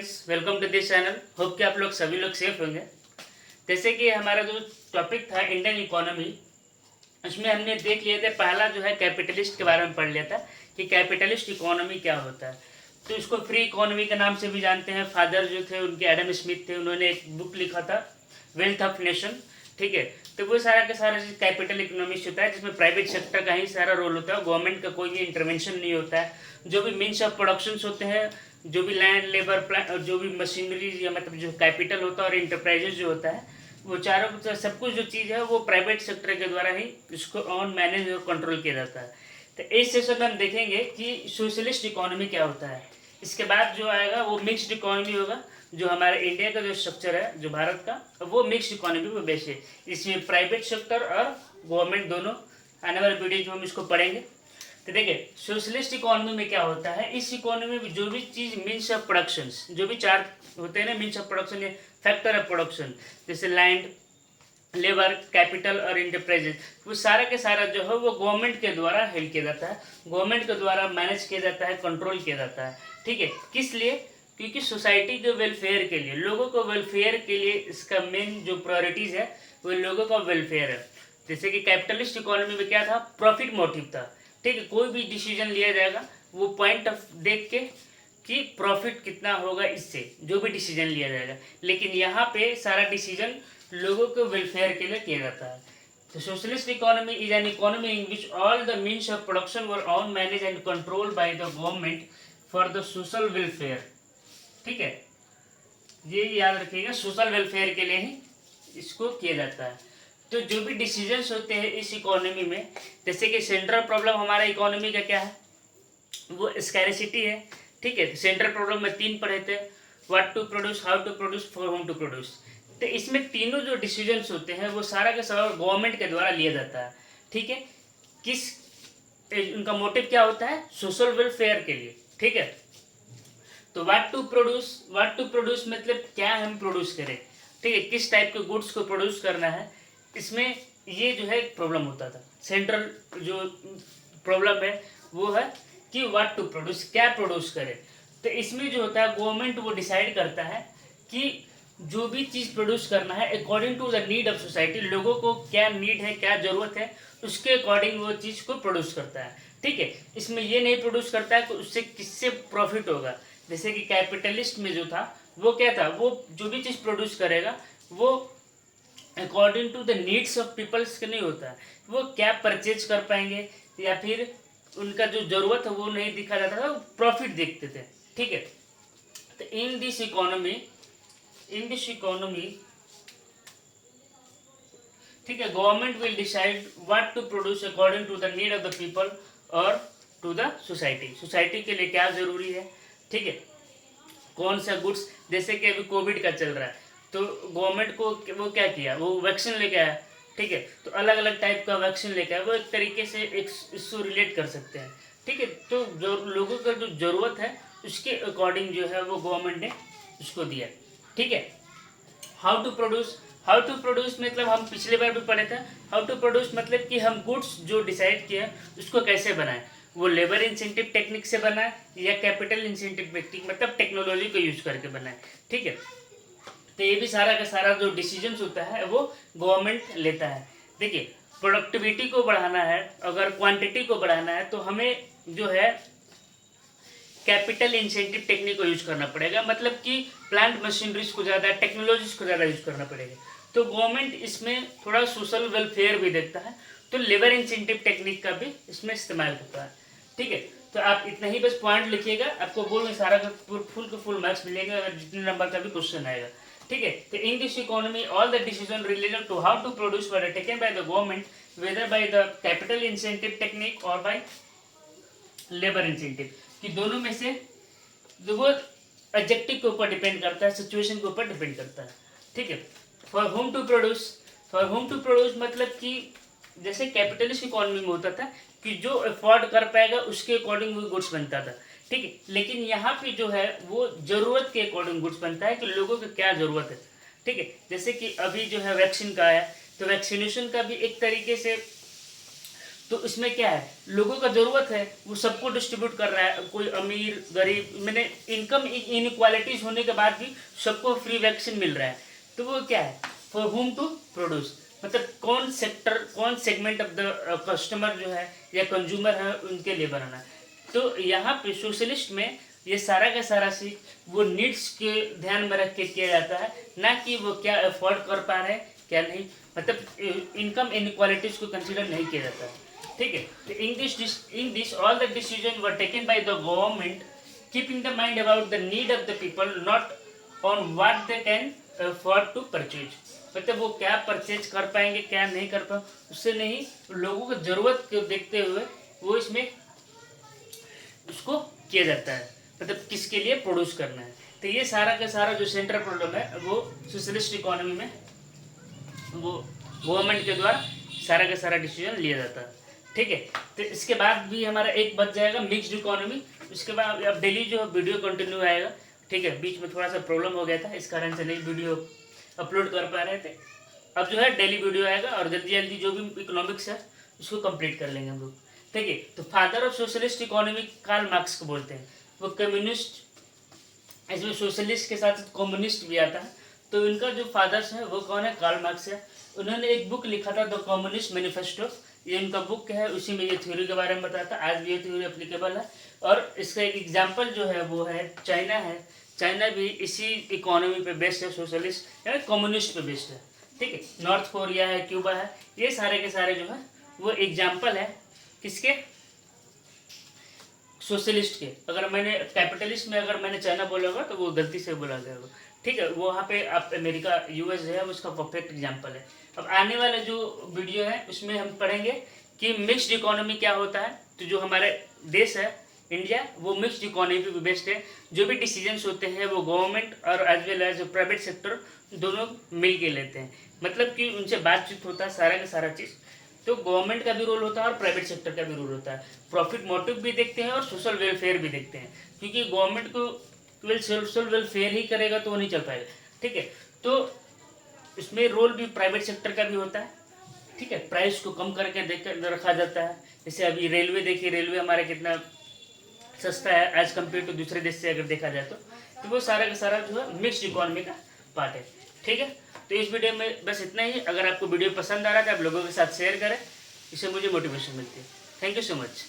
Friends, welcome to this channel. Hope कि आप लोग सभी लोग सेफ होंगे। जैसे कि हमारा जो टॉपिक था इंडियन इकोनॉमी, उसमें हमने देख लिया था, पहला जो है कैपिटलिस्ट के बारे में पढ़ लिया था कि कैपिटलिस्ट इकोनॉमी क्या होता है। तो इसको फ्री इकोनॉमी के नाम से भी जानते हैं। फादर जो थे उनके एडम स्मिथ थे, उन्होंने एक बुक लिखा था वेल्थ ऑफ नेशन। ठीक है, तो वो सारा का सारा चीज़ कैपिटल इकोनॉमिक्स होता है, जिसमें प्राइवेट सेक्टर का ही सारा रोल होता है, गवर्नमेंट का कोई भी इंटरवेंशन नहीं होता है। जो भी मीन्स ऑफ प्रोडक्शन होते हैं, जो भी लैंड लेबर प्लांट और जो भी मशीनरीज या मतलब जो कैपिटल होता है और इंटरप्राइजेज जो होता है, वो चारों सब कुछ जो चीज़ है वो प्राइवेट सेक्टर के द्वारा ही इसको ऑन मैनेज और कंट्रोल किया जाता है। तो इस सेशन में हम देखेंगे कि सोशलिस्ट इकोनॉमी क्या होता है। इसके बाद जो आएगा वो मिक्स्ड इकोनॉमी होगा। जो हमारे इंडिया का जो स्ट्रक्चर है जो भारत का, वो मिक्स्ड इकोनॉमी पर बेस है। इसमें प्राइवेट सेक्टर और गवर्नमेंट दोनों आने वाले वीडियो में हम इसको पढ़ेंगे। तो देखिए सोशलिस्ट इकोनॉमी में क्या होता है। इस इकोनॉमी में जो भी चीज़ मीन्स ऑफ प्रोडक्शन, जो भी चार होते हैं ना मीन्स ऑफ प्रोडक्शन या फैक्टर ऑफ प्रोडक्शन, जैसे लैंड, लेबर, कैपिटल और इंटरप्राइजेज, वो सारा के सारा जो है वो गवर्नमेंट के द्वारा हेल्प किया जाता है, गवर्नमेंट के द्वारा मैनेज किया जाता है, कंट्रोल किया जाता है। ठीक है, किस लिए? क्योंकि सोसाइटी के वेलफेयर के लिए, लोगों को वेलफेयर के लिए इसका मेन जो प्रायोरिटीज़ है वो लोगों का वेलफेयर है। जैसे कि कैपिटलिस्ट इकोनॉमी में क्या था, प्रॉफिट मोटिव था। ठीक है, कोई भी डिसीजन लिया जाएगा वो पॉइंट ऑफ देख के कि प्रॉफिट कितना होगा, इससे जो भी डिसीजन लिया जाएगा। लेकिन यहाँ पे सारा डिसीजन लोगों के वेलफेयर के लिए किया जाता है। तो socialist economy is an economy in which all the means of production were on manage and control by the government for the social welfare. ठीक है, ये याद रखिएगा, सोशल वेलफेयर के लिए ही इसको किया जाता है। तो जो भी डिसीजंस होते हैं इस इकोनॉमी में, जैसे कि सेंट्रल प्रॉब्लम हमारा इकोनॉमी का क्या है, वो स्कैरिसिटी है। ठीक है, सेंट्रल प्रॉब्लम में 3 पढ़े थे, what to produce, how to produce, for whom to produce. तो इसमें तीनों जो डिसीजंस होते हैं वो सारा का सारा गवर्नमेंट के द्वारा लिया जाता है। ठीक है, किस उनका मोटिव क्या होता है, सोशल वेलफेयर के लिए। ठीक है, तो व्हाट टू प्रोड्यूस मतलब क्या हम प्रोड्यूस करें। ठीक है, किस टाइप के गुड्स को प्रोड्यूस करना है, इसमें ये जो है प्रॉब्लम होता था। सेंट्रल जो प्रॉब्लम है वो है कि व्हाट टू प्रोड्यूस, क्या प्रोड्यूस करें। तो इसमें जो होता है गवर्नमेंट वो डिसाइड करता है कि जो भी चीज़ प्रोड्यूस करना है according to the need of society, लोगों को क्या नीड है, क्या ज़रूरत है, उसके अकॉर्डिंग वो चीज़ को प्रोड्यूस करता है। ठीक है, इसमें ये नहीं प्रोड्यूस करता है कि उससे किससे प्रॉफिट होगा। जैसे कि कैपिटलिस्ट में जो था वो क्या था, वो जो भी चीज़ प्रोड्यूस करेगा वो according to the needs of peoples के नहीं होता है, वो क्या परचेज कर पाएंगे या फिर उनका जो ज़रूरत है वो नहीं दिखा जाता था, प्रॉफिट देखते थे। ठीक है, तो इन दिस इकोनॉमी ठीक है, government will decide what to produce according to the need of the people और टू द सोसाइटी के लिए क्या ज़रूरी है। ठीक है, कौन सा गुड्स, जैसे कि अभी कोविड का चल रहा है तो गवर्नमेंट को वो क्या किया, वो वैक्सीन लेके आया। ठीक है, तो अलग अलग टाइप का वैक्सीन लेके आया, वो एक तरीके से एक इसको रिलेट कर सकते हैं। ठीक है, तो जो लोगों का जो ज़रूरत है उसके अकॉर्डिंग जो है वो गवर्नमेंट ने उसको दिया। ठीक है, हाउ टू प्रोड्यूस मतलब हम पिछले बार भी पढ़े थे। हाउ टू प्रोड्यूस मतलब कि हम गुड्स जो डिसाइड किए उसको कैसे बनाएं, वो लेबर इंसेंटिव टेक्निक से बनाए या कैपिटल इंसेंटिव टेक्निक मतलब टेक्नोलॉजी को यूज करके बनाए। ठीक है, तो ये भी सारा का सारा जो डिसीजंस होता है वो गवर्नमेंट लेता है। देखिए, प्रोडक्टिविटी को बढ़ाना है, अगर क्वांटिटी को बढ़ाना है तो हमें जो है कैपिटल इंसेंटिव टेक्निक को यूज करना पड़ेगा, मतलब कि प्लांट मशीनरीज को ज़्यादा, टेक्नोलॉजीज को ज़्यादा यूज करना पड़ेगा। तो गवर्नमेंट इसमें थोड़ा सोशल वेलफेयर भी देखता है, तो लेबर इंसेंटिव टेक्निक का भी इसमें इस्तेमाल होता है। ठीक है, तो आप इतना ही बस पॉइंट लिखिएगा, आपको बोल में सारा का फुल मार्क्स मिलेगा अगर जितने नंबर का भी क्वेश्चन आएगा। ठीक है, तो in this economy all the decision related to how to produce were taken by the government, whether by the capital incentive technique और बाय लेबर इंसेंटिव, कि दोनों में से वो ऑब्जेक्टिव के ऊपर डिपेंड करता है, सिचुएशन के ऊपर डिपेंड करता है। ठीक है, फॉर होम टू प्रोड्यूस मतलब कि जैसे कैपिटलिस्ट इकोनॉमी में होता था कि जो अफोर्ड कर पाएगा उसके अकॉर्डिंग वो गुड्स बनता था। ठीक है, लेकिन यहाँ पे जो है वो ज़रूरत के अकॉर्डिंग गुड्स बनता है कि लोगों को क्या ज़रूरत है। ठीक है, जैसे कि अभी जो है वैक्सीन का आया, तो वैक्सीनेशन का भी एक तरीके से तो इसमें क्या है, लोगों का ज़रूरत है वो सबको डिस्ट्रीब्यूट कर रहा है, कोई अमीर गरीब, मैंने इनकम इनइक्वालिटीज़ होने के बाद भी सबको फ्री वैक्सीन मिल रहा है। तो वो क्या है, फॉर हुम टू प्रोड्यूस, मतलब कौन सेक्टर कौन सेगमेंट ऑफ द कस्टमर जो है या कंज्यूमर है उनके लिए बनाना है। तो यहाँ पे सोशलिस्ट में ये सारा का सारा सी वो नीड्स के ध्यान में रख के किया जाता है, ना कि वो क्या अफोर्ड कर पा रहे हैं क्या नहीं, मतलब इनकम इनक्वालिटीज को कंसिडर नहीं किया जाता है। ठीक है, तो in this all the decision were taken by the government keeping the mind about the need of the people, not on what they can afford to purchase, मतलब वो क्या परचेज कर पाएंगे क्या नहीं कर पाएंगे उससे नहीं, लोगों की ज़रूरत को देखते हुए वो इसमें उसको किया जाता है, मतलब किसके लिए प्रोड्यूस करना है। तो ये सारा का सारा जो सेंट्रल प्रॉब्लम है वो सोशलिस्ट इकोनॉमी में वो गवर्नमेंट के द्वारा सारा का सारा डिसीजन लिया जाता है। ठीक है, तो इसके बाद भी हमारा एक बच जाएगा मिक्स्ड इकोनॉमी। उसके बाद अब डेली जो वीडियो कंटिन्यू आएगा। ठीक है, बीच में थोड़ा सा प्रॉब्लम हो गया था, इस कारण से नई वीडियो अपलोड कर पा रहे थे। अब जो है डेली वीडियो आएगा और जल्दी जल्दी जो भी इकोनॉमिक्स है उसको कंप्लीट कर लेंगे हम लोग। ठीक है, तो father of socialist economy Karl Marx को बोलते हैं। वो कम्युनिस्ट, इसमें सोशलिस्ट के साथ कम्युनिस्ट भी आता है, तो इनका जो फादर्स है वो कौन है, कार्ल मार्क्स है। उन्होंने एक बुक लिखा था द कम्युनिस्ट मैनिफेस्टो, ये उनका बुक है, उसी में ये थ्योरी के बारे में बताता है। आज भी ये थ्योरी एप्लीकेबल है। और इसका एक एग्जाम्पल जो है वो है चाइना है। चाइना भी इसी इकोनॉमी पे बेस्ड है, सोशलिस्ट या कम्युनिस्ट पे बेस्ड है। ठीक है, नॉर्थ कोरिया है, क्यूबा है, ये सारे के सारे जो है वो एग्जाम्पल है किसके, सोशलिस्ट के। अगर मैंने कैपिटलिस्ट में अगर मैंने चाइना बोला होगा तो वो गलती से बोला गया होगा। ठीक है, वो वहाँ पे आप अमेरिका यूएस है उसका परफेक्ट एग्जाम्पल है। अब आने वाला जो वीडियो है उसमें हम पढ़ेंगे कि मिक्स्ड इकोनॉमी क्या होता है। तो जो हमारे देश है इंडिया वो मिक्स्ड इकोनॉमी पे बेस्ड है। जो भी डिसीजंस होते हैं वो गवर्नमेंट और as well as private sector दोनों मिल के लेते हैं, मतलब कि उनसे बातचीत होता है सारा का सारा चीज़। तो गवर्नमेंट का भी रोल होता है और प्राइवेट सेक्टर का भी रोल होता है। प्रॉफिट मोटिव भी देखते हैं और सोशल वेलफेयर भी देखते हैं, क्योंकि गवर्नमेंट को केवल सोशल वेलफेयर ही करेगा तो वो नहीं चल पाएगा। ठीक है, तो इसमें रोल भी प्राइवेट सेक्टर का भी होता है। ठीक है, प्राइस को कम करके देख रखा जाता है। जैसे अभी रेलवे देखिए, रेलवे हमारा कितना सस्ता है एज कम्पेयर टू दूसरे देश से अगर देखा जाए तो वो सारा का सारा जो है मिक्स्ड इकोनॉमी का पार्ट है। ठीक है, तो इस वीडियो में बस इतना ही। अगर आपको वीडियो पसंद आ रहा है तो आप लोगों के साथ शेयर करें, इससे मुझे मोटिवेशन मिलती है। Thank you so much.